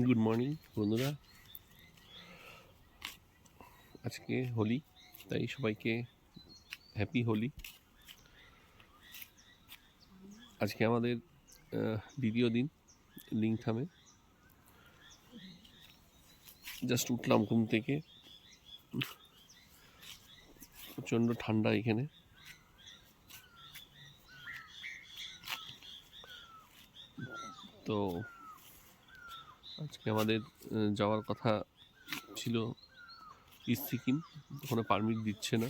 Good morning বন্ধুরা। আজকে হোলি, তাই সবাইকে হ্যাপি হোলি। আজকে আমাদের দ্বিতীয় দিন লিংথামে। জাস্ট উঠলাম ঘুম থেকে, প্রচণ্ড ঠান্ডা এখানে। তো আজকে আমাদের যাওয়ার কথা ছিল ইস্ট সিকিম, ওখানে পারমিট দিচ্ছে না।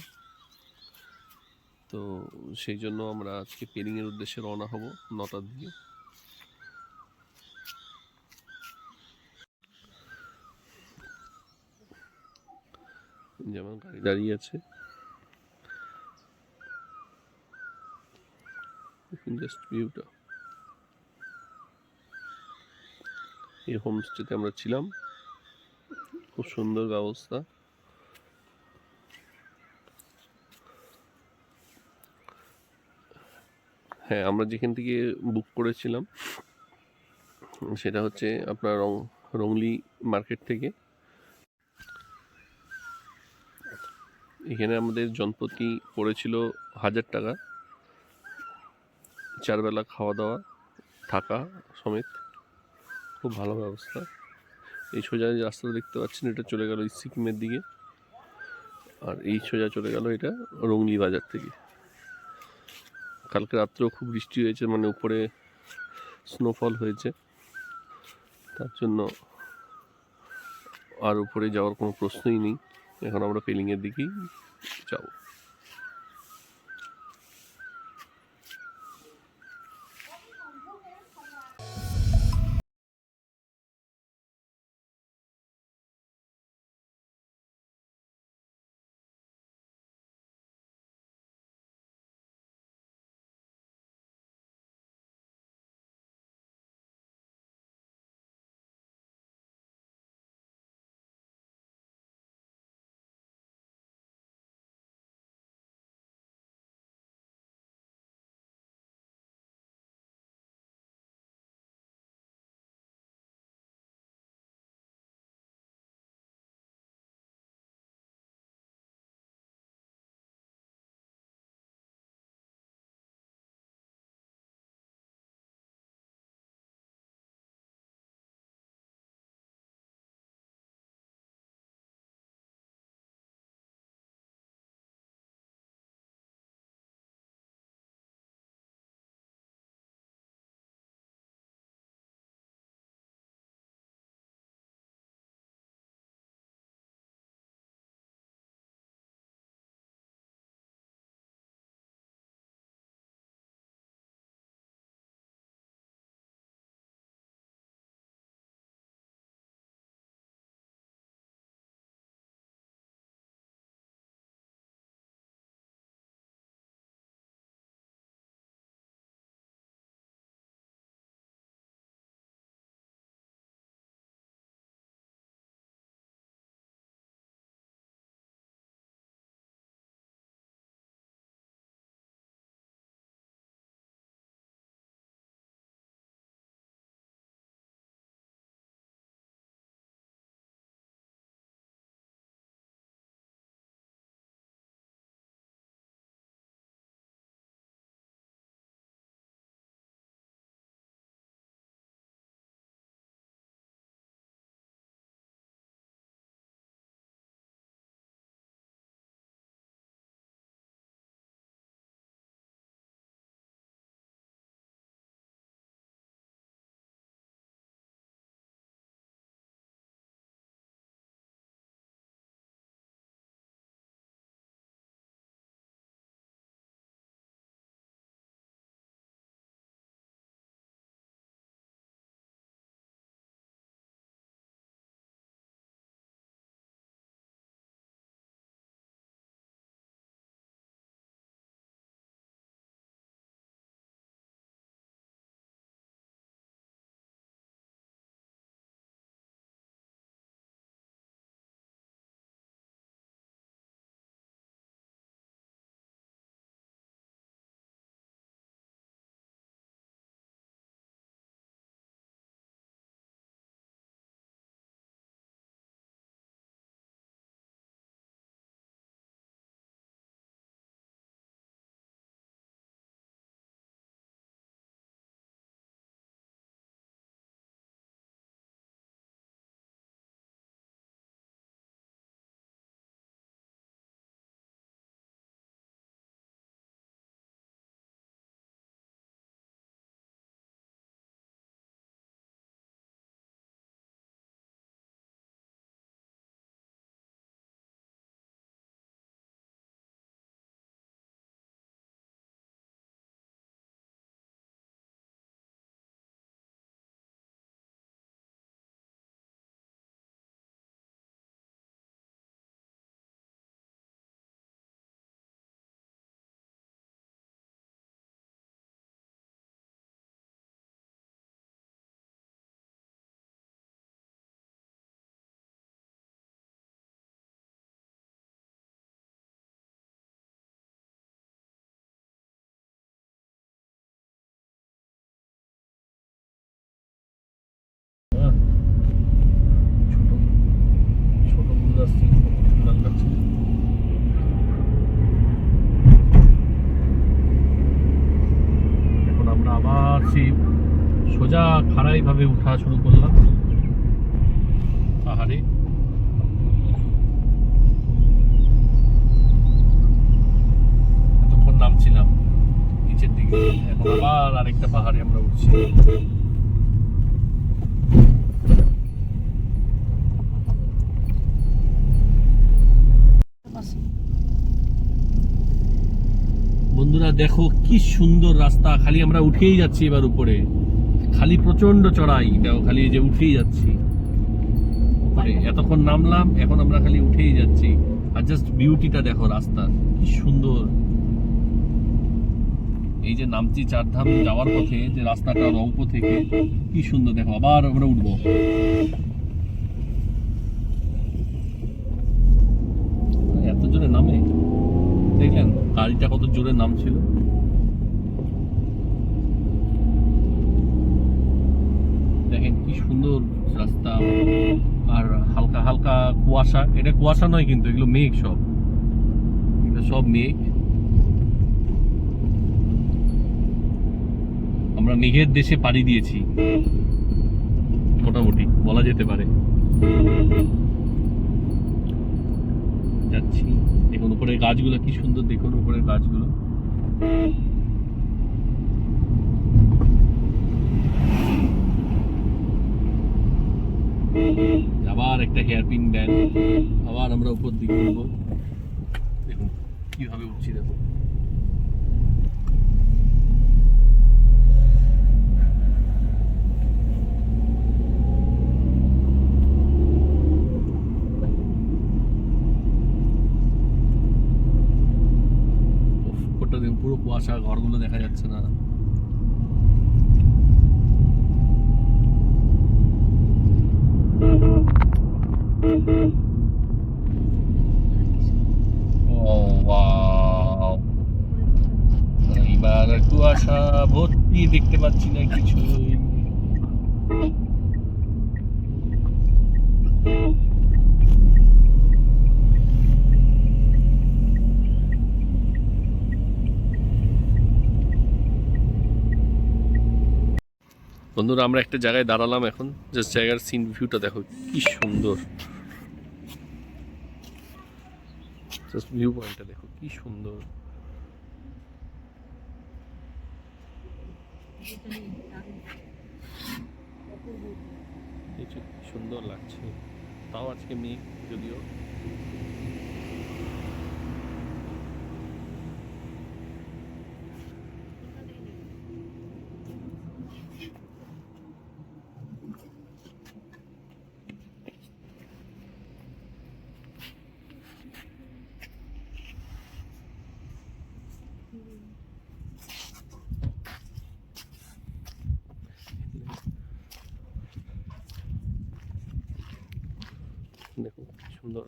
তো সেই জন্য আমরা আজকে পেলিংয়ের উদ্দেশ্যে রওনা হব 9টার দিকে। যেমন গাড়ি দাঁড়িয়ে আছে, জাস্ট ভিউটা। এই হোমস্টেতে আমরা ছিলাম, খুব সুন্দর ব্যবস্থা। হ্যাঁ, আমরা যেখান থেকে বুক করেছিলাম সেটা হচ্ছে আপনার রংলি মার্কেট থেকে। এখানে আমাদের জনপ্রতি পড়েছিল 1000 টাকা, 4 বেলা খাওয়া দাওয়া থাকা সমেত। খুব ভালো ব্যবস্থা। এই সোজা যে রাস্তাটা দেখতে পাচ্ছেন, এটা চলে গেল সিকিমের দিকে, আর এই সোজা চলে গেল এটা রংলি বাজার থেকে। কালকে রাত্রেও খুব বৃষ্টি হয়েছে, মানে উপরে স্নোফল হয়েছে, তার জন্য আর উপরে যাওয়ার কোনো প্রশ্নই নেই। এখন আমরা পেলিংয়ের দিকেই যাব। সোজা খাড়াই ভাবে উঠা শুরু করলাম পাহাড়ে। এতক্ষণ নামছিলাম নিচের দিকে, এখন আবার আরেকটা পাহাড়ে আমরা উঠছি। বন্ধুরা দেখো কি সুন্দর রাস্তা, খালি আমরা উঠেই যাচ্ছি এবার উপরে, খালি প্রচন্ড চড়াই, দেখো খালি এই যে উঠেই যাচ্ছি উপরে। এতক্ষণ নামলাম, এখন আমরা খালি উঠেই যাচ্ছি। আর জাস্ট বিউটিটা দেখো রাস্তা কি সুন্দর। এই যে নামছি চারধাম যাওয়ার পথে যে রাস্তাটা রৌপ থেকে, কি সুন্দর দেখো। আবার আমরা উঠবো। এত জোরে নামে, দেখলেন গাড়িটা কত জোরে নামছিল। দেখেন কি সুন্দর রাস্তা, আর হালকা হালকা কুয়াশা। এটা কুয়াশা নয় কিন্তু, এগুলো মেঘ, সব এটা সব মেঘ। আমরা মেঘের দেশে পাড়ি দিয়েছি মোটামুটি বলা যেতে পারে। যাচ্ছি, দেখুন উপরের গাছগুলো কি সুন্দর, দেখুন উপরের গাছগুলো। আবার একটা হেয়ারপিন দেন, আবার আমরা উপর দিকে উঠবো। দেখুন কিভাবে উঠছি, দেখুন পুরো কুয়াশা, ঘরগুলো দেখা যাচ্ছে না। এইবার কুয়াশা ভর্তি, দেখতে পাচ্ছি না কিছুই। বন্ধুরা আমরা একটা জায়গায় দাঁড়ালাম এখন, জাস্ট জায়গার সিন ভিউটা দেখো কি সুন্দর। জাস্ট ভিউ পয়েন্টটা দেখো কি সুন্দর। সুন্দর লাগছে, তাও আজকে মেঘ যদিও। দেখো কি সুন্দর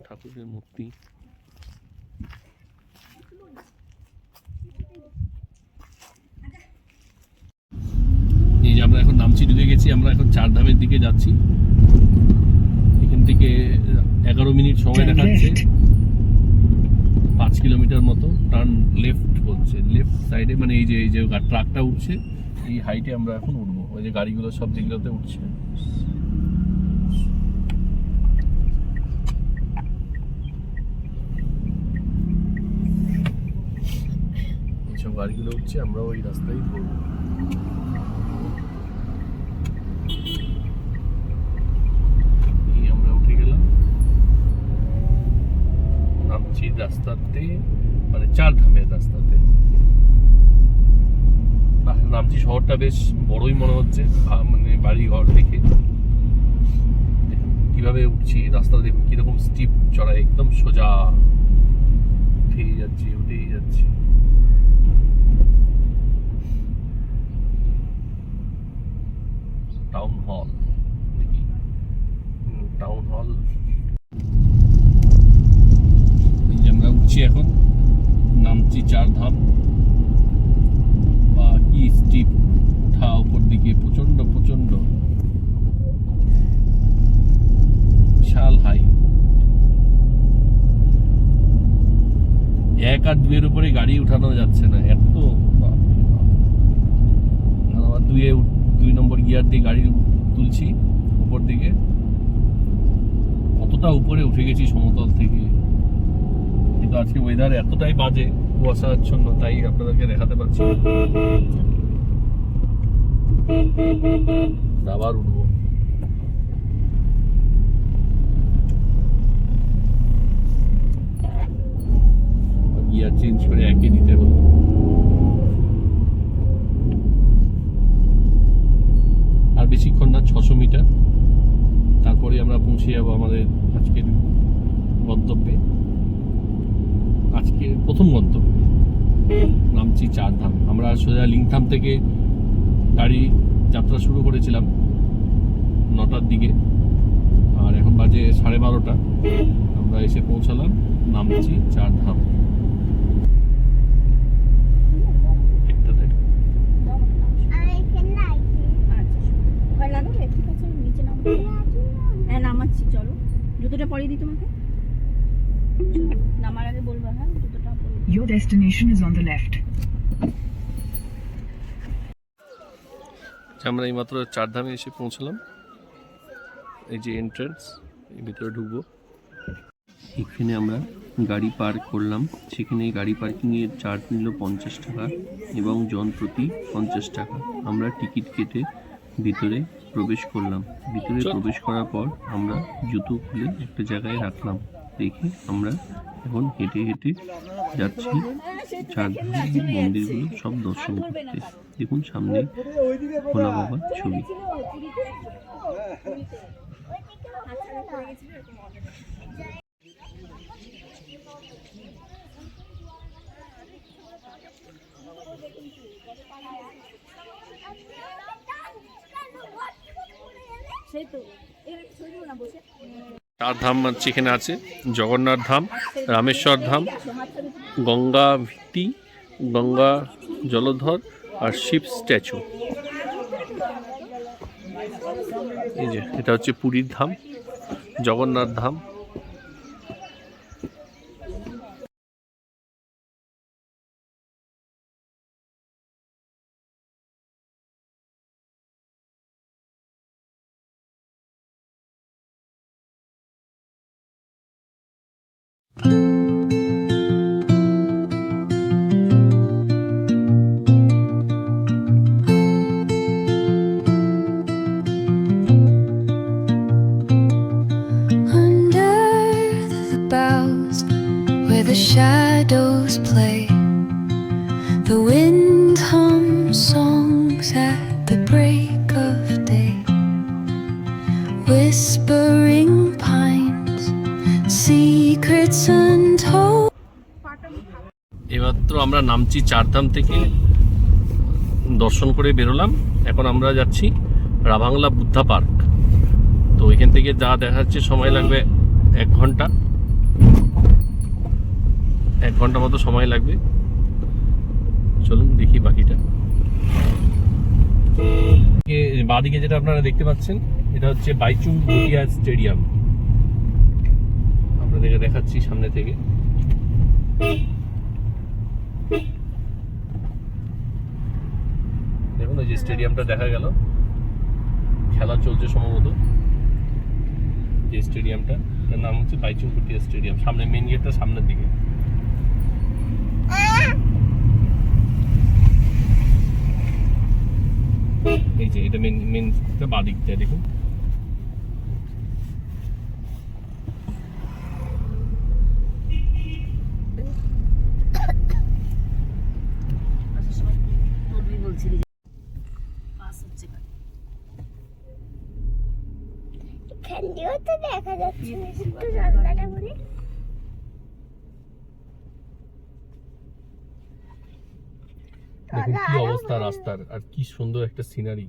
ঠাকুরের মূর্তি। এই যে আমরা এখন নামছি, ঢুকে গেছি আমরা এখন চারধামের দিকে যাচ্ছি। এখান থেকে 11 মিনিট সময় দেখাচ্ছে, 5 কিলোমিটার মতো। টার্ন লেফট বলছে, লেফট সাইডে, মানে এই যে ট্রাকটা উঠছে এই হাইটে আমরা এখন উঠবো। ওই যে গাড়িগুলো সব যেগুলোতে উঠছে, এইসব গাড়িগুলো উঠছে, আমরা ওই রাস্তায় ধরবো। আমরা উঠে গেলাম, নামছি রাস্তাতে, মানে চারধামের রাস্তাতে নামছি। শহরটা বেশ বড়ই মনে হচ্ছে, মানে বাড়ি ঘর দেখে। কিভাবে উঠছি, রাস্তা দেখুন কিরকম স্টিপ চড়া, একদম সোজা উঠেই যাচ্ছি উঠেই যাচ্ছি। টাউন হল নাকি, টাউন হল। এই যে আমরা উঠছি এখন, নামছি চারধাম। বা কি স্টিপ উঠা উপর দিকে, প্রচন্ড প্রচন্ড বিশাল হাই। 1 আর 2 এর উপরে গাড়ি উঠানো যাচ্ছে না, এত। আবার দুই নম্বর গিয়ার দিয়ে গাড়ি তুলছি উপর দিকে। কতটা উপরে উঠে গেছি সমতল থেকে, কিন্তু আজকে ওয়েদার এতটাই বাজে, কুয়াশাচ্ছন্ন, তাই আপনাদেরকে দেখাতে পারছি। আবার উঠবো। গিয়ার চেঞ্জ করে একই দিতে হলো। আর বেশিক্ষণ না, 600 মিটার, তারপরে আমরা পৌঁছে যাবো আমাদের আজকের গন্তব্যে। আজকে প্রথম গন্তব্য নামচি চারধাম। আমরা সোজা লিংথাম থেকে গাড়ি যাত্রা শুরু করেছিলাম 9টার দিকে, আর এখন বাজে 12:30। আমরা এসে পৌঁছালাম নামচি চারধাম। নামাচ্ছি, চলো। জুতোটা পরিয়ে দিই তোমাকে, নামার আগে বলবা। হ্যাঁ, জুতোটা পরিয়ে দিই। Your destination is on the left. আমরা এইমাত্র চারধামে এসে পৌঁছলাম। এই যে এন্ট্রান্স, এর ভিতরে ঢুকবো। এখানে আমরা গাড়ি পার্ক করলাম। সেখানে গাড়ি পার্কিংয়ের চার্জ নিল 50 টাকা এবং জন প্রতি 50 টাকা। আমরা টিকিট কেটে ভিতরে প্রবেশ করলাম। ভিতরে প্রবেশ করার পর আমরা জুতো খুলে একটা জায়গায় রাখলাম, রেখে আমরা এখন হেঁটে হেঁটে যাচ্ছি চারধামের মন্দিরগুলো সব দর্শন করতে। দেখুন সামনে ভোলা বাবার ছবি। চার ধাম এখানে আছে: জগন্নাথ ধাম, রামেশ্বর ধাম, গঙ্গা ভিত্তি, গঙ্গা জলধর আর শিব স্ট্যাচু। এই যে এটা হচ্ছে পুরীর ধাম, Jagannath Dham. The shadows play, the wind hums songs at the break of day, whispering pines, secrets untold. এইমাত্র আমরা নামচি চারধাম থেকে দর্শন করে বেরোলাম। এখন আমরা যাচ্ছি রাভাংলা বুদ্ধা পার্ক। তো এখান থেকে যা দেখাচ্ছে সময় লাগবে 1 ঘন্টা, 1 ঘন্টা মতো সময় লাগবে। চলুন দেখি বাকিটা। বাঁদিকে যেটা আপনারা দেখতে পাচ্ছেন, এটা হচ্ছে বাইচুং ভুটিয়া স্টেডিয়াম। আপনাদেরকে দেখাচ্ছি সামনে থেকে। দেখুন ওই যে স্টেডিয়ামটা দেখা গেল, খেলা চলছে সম্ভবত। যে স্টেডিয়ামটা, তার নাম হচ্ছে বাইচুং ভুটিয়া স্টেডিয়াম। সামনে মেন গেটটা সামনের দিকে। এই যে এটা মেন বাদিকটা দেখুন। দেখা যাচ্ছে একটু জানলাটা বলে। দেখুন কি অবস্থা রাস্তার, আর কি সুন্দর একটা সিনারি।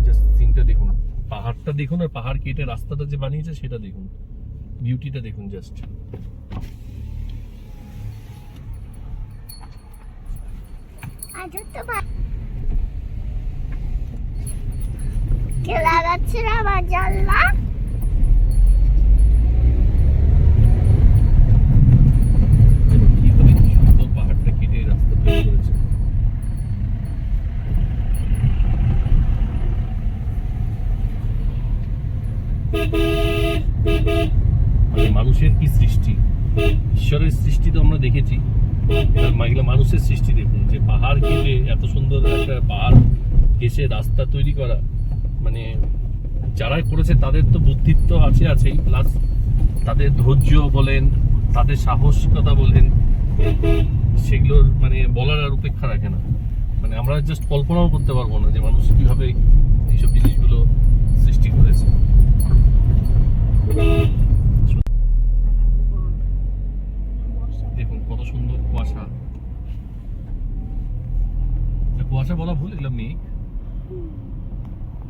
জাস্ট সিনটা দেখুন, পাহাড়টা দেখুন, আর পাহাড় কেটে রাস্তাটা যে বানিয়েছে সেটা দেখুন, বিউটিটা দেখুন জাস্ট। কে লাগাচ্ছে না আমার জানলা? কিভাবে কি সুন্দর পাহাড়টা কেটে মানুষের কি সৃষ্টি, ঈশ্বরের সৃষ্টি তো আমরা দেখেছি, এগুলো মানুষের সৃষ্টি দেখুন, যে পাহাড় কেটে এত সুন্দর একটা পাহাড় ঘেঁষে রাস্তা তৈরি করা, মানে যারা করেছে তাদের তো বুদ্ধিত্ব আছেই, প্লাস তাদের ধৈর্য বলেন, তাদের সাহসিকতা বলেন, সেগুলোর মানে বলার আর উপেক্ষা রাখে না। মানে আমরা জাস্ট কল্পনাও করতে পারবো না যে মানুষ কিভাবে এইসব জিনিসগুলো সৃষ্টি করেছে। দেখুন কত সুন্দর কুয়াশা, কুয়াশা বলা ভুল, এগুলো মেঘ।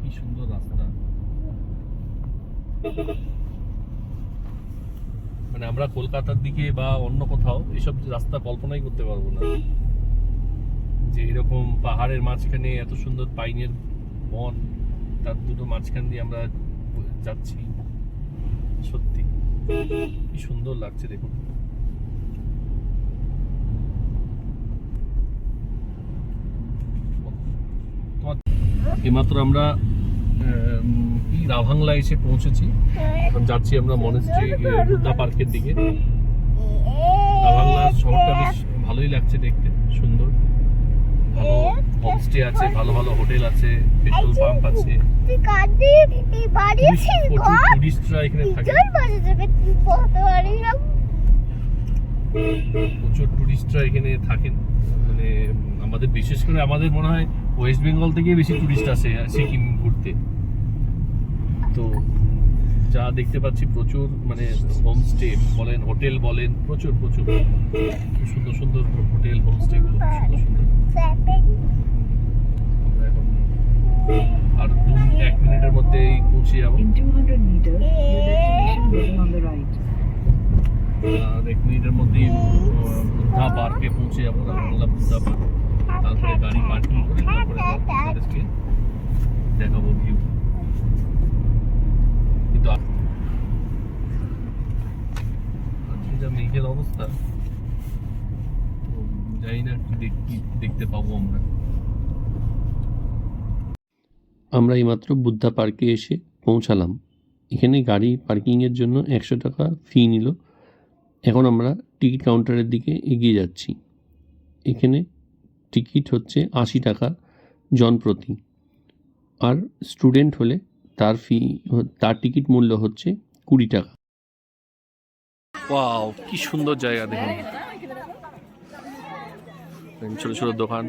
কি সুন্দর রাস্তা, মানে আমরা কলকাতার দিকে বা অন্য কোথাও এসব রাস্তা কল্পনাই করতে পারবো না, যে এরকম পাহাড়ের মাঝখানে এত সুন্দর পাইনের বন, তার দুটো মাঝখান দিয়ে আমরা যাচ্ছি। সত্যি কি সুন্দর লাগছে দেখুন। এইমাত্র আমরা রাভাংলা এসে পৌঁছেছি, এখন যাচ্ছি আমরা মনেস্ট্রি বুদ্ধা পার্কের দিকে। রাভাংলা শহরটা বেশ ভালোই লাগছে দেখতে, সুন্দর, ভালো হোমস্টে আছে, ভালো ভালো হোটেল আছে, পেট্রোল পাম্প আছে, প্রচুর টুরিস্টরা এখানে থাকে, প্রচুর টুরিস্টরা এখানে থাকেন। মানে আমাদের বিশেষ করে আমাদের মনে হয় ওয়েস্ট বেঙ্গল থেকে বেশি টুরিস্ট আসে সিকিম ঘুরতে। তো যা দেখতে পাচ্ছি প্রচুর মানে হোমস্টে বলেন, হোটেল বলেন, প্রচুর প্রচুর সুন্দর সুন্দর হোটেল, হোমস্টে গুলো সুন্দর সুন্দর। আমরা এখন আর 1 মিনিটের মধ্যেই পৌঁছে যাবো। আর 1 মিনিটের মধ্যেই বুদ্ধা পার্কে পৌঁছে যাবো, রাভাংলা বুদ্ধা পার্ক। তারপরে গাড়ি পার্কিং করে তারপরে আপনাদেরকে দেখাবো ভিউ। কিন্তু আজকে যা মেঘের অবস্থা, তো জানি না কি দেখতে পাবো আমরা। আমরা এইমাত্র বুদ্ধা পার্কে এসে পৌঁছালাম। এখানে গাড়ি পার্কিংয়ের জন্য 100 টাকা ফি নিল। এখন আমরা টিকিট কাউন্টারের দিকে এগিয়ে যাচ্ছি। এখানে টিকিট হচ্ছে 80 টাকা জন প্রতি, আর স্টুডেন্ট হলে তার টিকিট মূল্য হচ্ছে 20 টাকা। ওয়াও, কি সুন্দর জায়গা দেখুন, ছোট ছোট দোকান,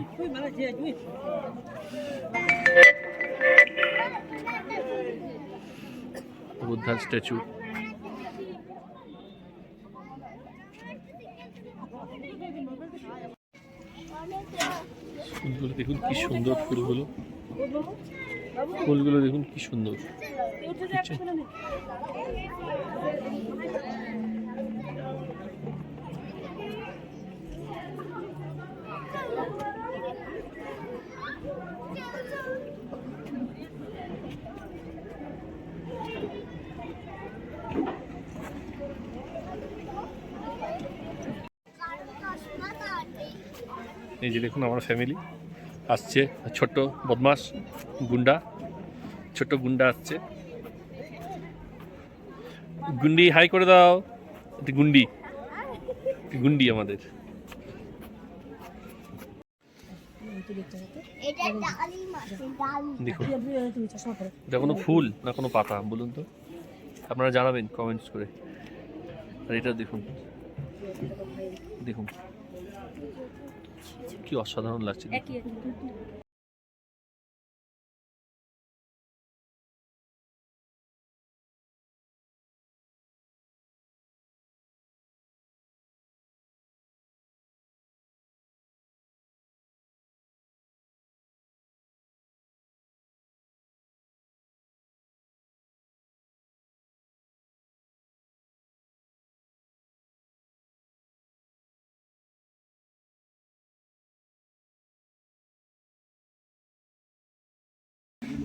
বুদ্ধার স্ট্যাচু। ফুলগুলো দেখুন কি সুন্দর, ফুলগুলো দেখুন কি সুন্দর। এই যে দেখুন আমার ফ্যামিলি আসছে, ছোট্ট বদমাস গুন্ডা, ছোট্ট গুন্ডা আসছে। গুন্ডি হাই করে দাও, গুন্ডি গুন্ডি আমাদের। দেখুন এটা কোনো ফুল না কোনো পাতা বলুন তো, আপনারা জানাবেন কমেন্টস করে। আর এটা দেখুন, দেখুন কি অসাধারণ লাগছে।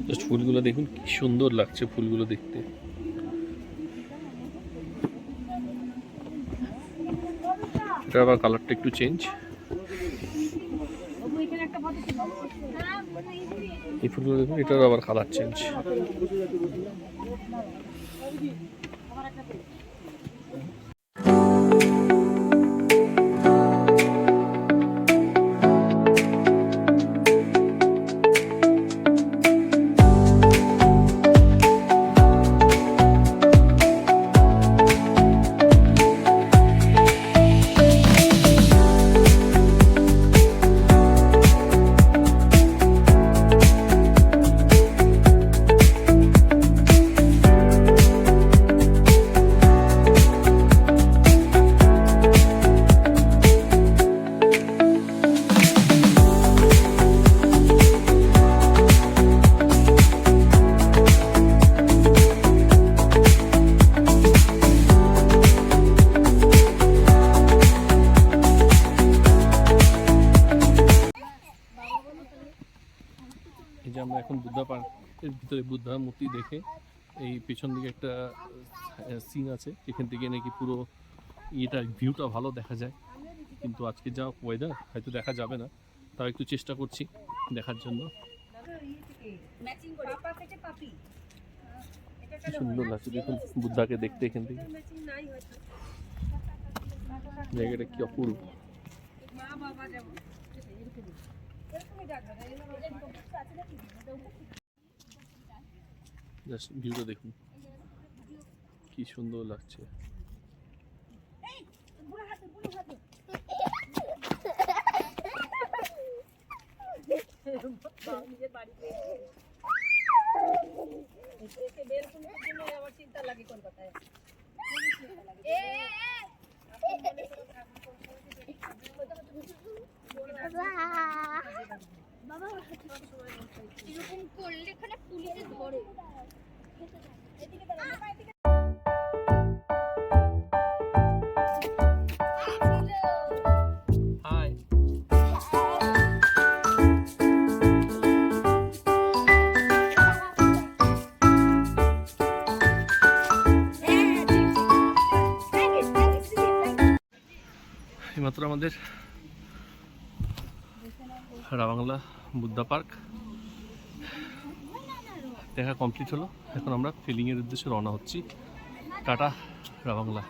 জাস্ট ফুলগুলো দেখুন কি সুন্দর লাগছে, ফুলগুলো দেখতে। এটা আবার কালারটা একটু চেঞ্জ, এই ফুলগুলো দেখুন, এটার আবার কালার চেঞ্জ। এখন বুদ্ধা পার্কের ভিতরে বুদ্ধার মূর্তি দেখে এই পেছন দিকে একটা সিন আছে, এখান থেকে নাকি পুরো ইয়েটা ভিউটা ভালো দেখা যায়। কিন্তু আজকে যা ওয়েদার হয়তো দেখা যাবে না, তাও একটু চেষ্টা করছি দেখার জন্য। কি সুন্দর লাগছে দেখুন বুদ্ধাকে দেখতে এখান থেকে, জায়গাটা কি অপূর্ব। জাস্ট ভিউটা দেখুন কি সুন্দর লাগছে। বাবা এরকম করলে এখানে পুলিশে ধরে। হাই এইমাত্র আমাদের রাবাংলা বুদ্ধা পার্ক দেখা কমপ্লিট হলো। এখন আমরা ফিলিংয়ের উদ্দেশ্যে রওনা হচ্ছি। টাটা রাবাংলা।